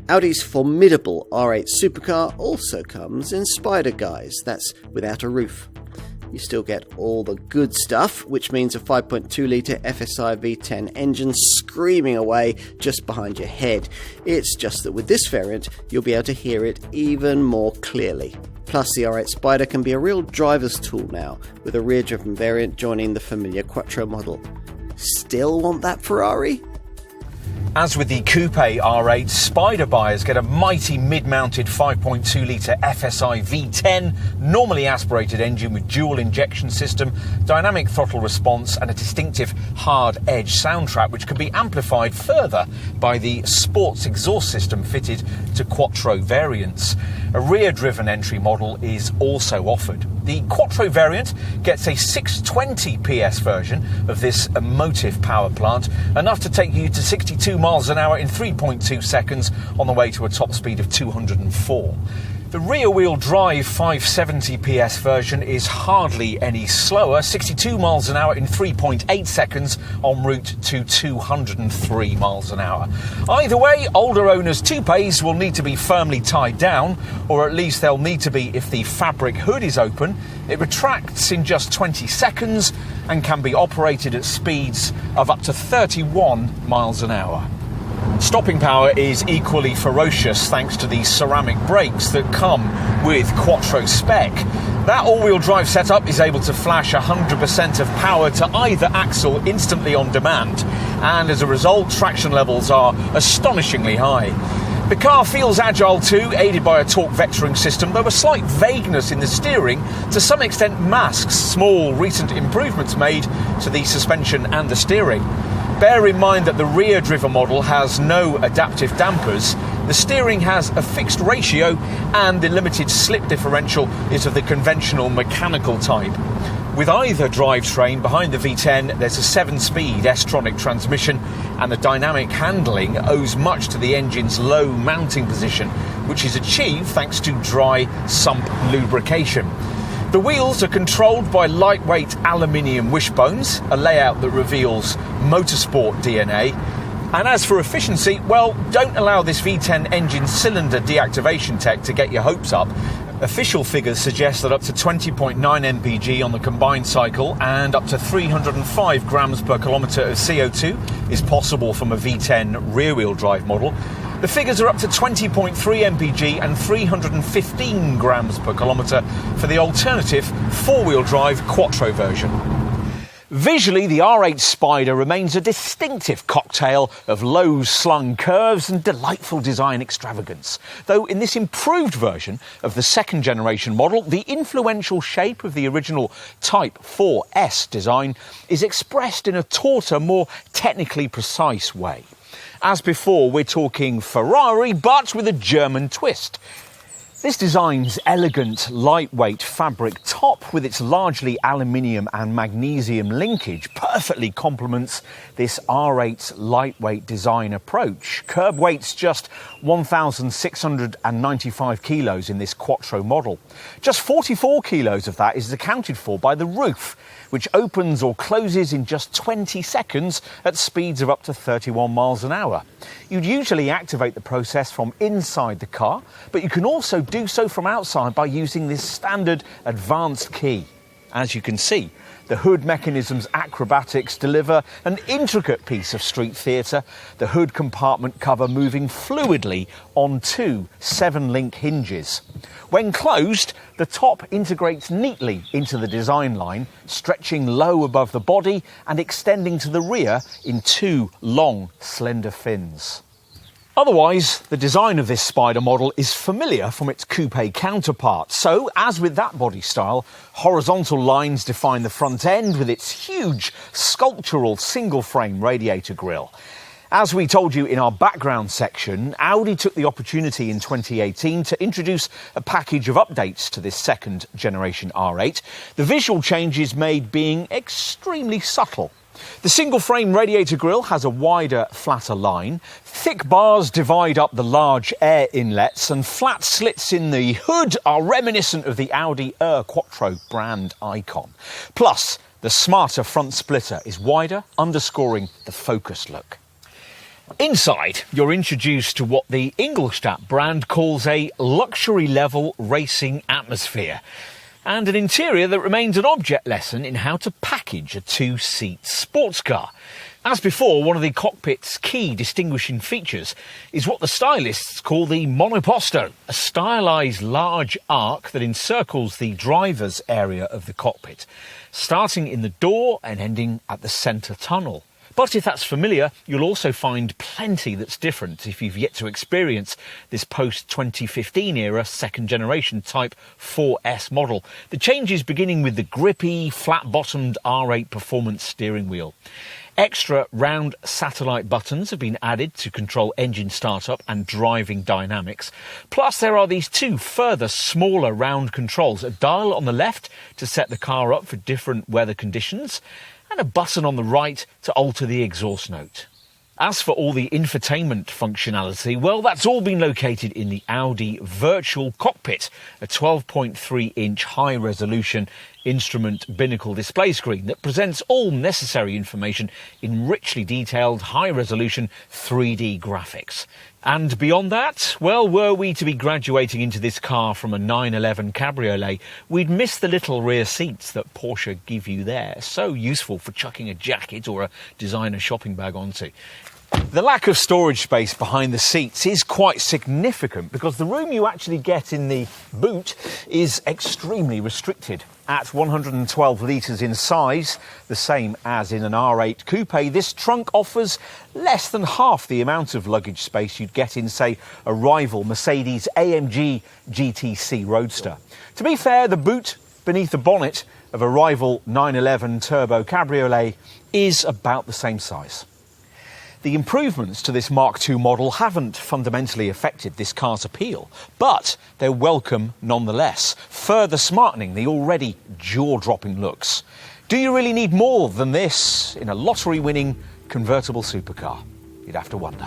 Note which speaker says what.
Speaker 1: Audi's formidable R8 supercar also comes in Spyder guise, that's without a roof. You still get all the good stuff, which means a 5.2 litre FSI V10 engine screaming away just behind your head. It's just that with this variant, you'll be able to hear it even more clearly. Plus, the R8 Spyder can be a real driver's tool now, with a rear-driven variant joining the familiar Quattro model. Still want that Ferrari?
Speaker 2: As with the coupe R8, Spyder buyers get a mighty mid-mounted 5.2 litre FSI V10, normally aspirated engine with dual injection system, dynamic throttle response and a distinctive hard edge soundtrack which can be amplified further by the sports exhaust system fitted to quattro variants. A rear-driven entry model is also offered. The quattro variant gets a 620 PS version of this emotive power plant, enough to take you to 62 miles an hour in 3.2 seconds on the way to a top speed of 204. The rear-wheel drive 570 PS version is hardly any slower, 62 miles an hour in 3.8 seconds en route to 203 miles an hour. Either way, older owners' toupes will need to be firmly tied down, or at least they'll need to be if the fabric hood is open. It retracts in just 20 seconds and can be operated at speeds of up to 31 miles an hour. Stopping power is equally ferocious thanks to the ceramic brakes that come with Quattro spec. That all-wheel drive setup is able to flash 100% of power to either axle instantly on demand, and as a result, traction levels are astonishingly high. The car feels agile too, aided by a torque vectoring system, though a slight vagueness in the steering to some extent masks small recent improvements made to the suspension and the steering. Bear in mind that the rear-driven model has no adaptive dampers, the steering has a fixed ratio, and the limited slip differential is of the conventional mechanical type. With either drivetrain behind the V10, there's a 7-speed S-tronic transmission, and the dynamic handling owes much to the engine's low mounting position, which is achieved thanks to dry sump lubrication. The wheels are controlled by lightweight aluminium wishbones, a layout that reveals motorsport DNA. And as for efficiency, well, don't allow this V10 engine cylinder deactivation tech to get your hopes up. Official figures suggest that up to 20.9 mpg on the combined cycle and up to 305 grams per kilometre of CO2 is possible from a V10 rear-wheel drive model. The figures are up to 20.3 mpg and 315 grams per kilometre for the alternative four-wheel drive Quattro version. Visually, the R8 Spyder remains a distinctive cocktail of low-slung curves and delightful design extravagance. Though in this improved version of the second-generation model, the influential shape of the original Type 4S design is expressed in a tauter, more technically precise way. As before, we're talking Ferrari, but with a German twist. This design's elegant, lightweight fabric top with its largely aluminium and magnesium linkage perfectly complements this R8's lightweight design approach. Curb weight's just 1,695 kilos in this Quattro model. Just 44 kilos of that is accounted for by the roof, which opens or closes in just 20 seconds at speeds of up to 31 miles an hour. You'd usually activate the process from inside the car, but you can also do so from outside by using this standard advanced key. As you can see, the hood mechanism's acrobatics deliver an intricate piece of street theatre, the hood compartment cover moving fluidly on two 7-link hinges. When closed, the top integrates neatly into the design line, stretching low above the body and extending to the rear in two long, slender fins. Otherwise, the design of this Spyder model is familiar from its coupe counterpart. So, as with that body style, horizontal lines define the front end with its huge sculptural single-frame radiator grille. As we told you in our background section, Audi took the opportunity in 2018 to introduce a package of updates to this second-generation R8, the visual changes made being extremely subtle. The single-frame radiator grille has a wider, flatter line. Thick bars divide up the large air inlets, and flat slits in the hood are reminiscent of the Audi Quattro brand icon. Plus, the smarter front splitter is wider, underscoring the focus look. Inside, you're introduced to what the Ingolstadt brand calls a luxury-level racing atmosphere, and an interior that remains an object lesson in how to package a two-seat sports car. As before, one of the cockpit's key distinguishing features is what the stylists call the monoposto, a stylised large arc that encircles the driver's area of the cockpit, starting in the door and ending at the centre tunnel. But if that's familiar, you'll also find plenty that's different if you've yet to experience this post-2015 era second-generation Type 4S model. The changes beginning with the grippy, flat-bottomed R8 performance steering wheel. Extra round satellite buttons have been added to control engine startup and driving dynamics. Plus, there are these two further smaller round controls, a dial on the left to set the car up for different weather conditions, and a button on the right to alter the exhaust note. As for all the infotainment functionality, well, that's all been located in the Audi Virtual Cockpit, a 12.3-inch high-resolution instrument binnacle display screen that presents all necessary information in richly detailed, high-resolution 3D graphics. And beyond that, well, were we to be graduating into this car from a 911 cabriolet, we'd miss the little rear seats that Porsche give you there. So useful for chucking a jacket or a designer shopping bag onto. The lack of storage space behind the seats is quite significant because the room you actually get in the boot is extremely restricted. At 112 litres in size, the same as in an R8 coupe, this trunk offers less than half the amount of luggage space you'd get in, say, a rival Mercedes AMG GTC Roadster. To be fair, the boot beneath the bonnet of a rival 911 Turbo Cabriolet is about the same size. The improvements to this Mark II model haven't fundamentally affected this car's appeal, but they're welcome nonetheless, further smartening the already jaw-dropping looks. Do you really need more than this in a lottery-winning convertible supercar? You'd have to wonder.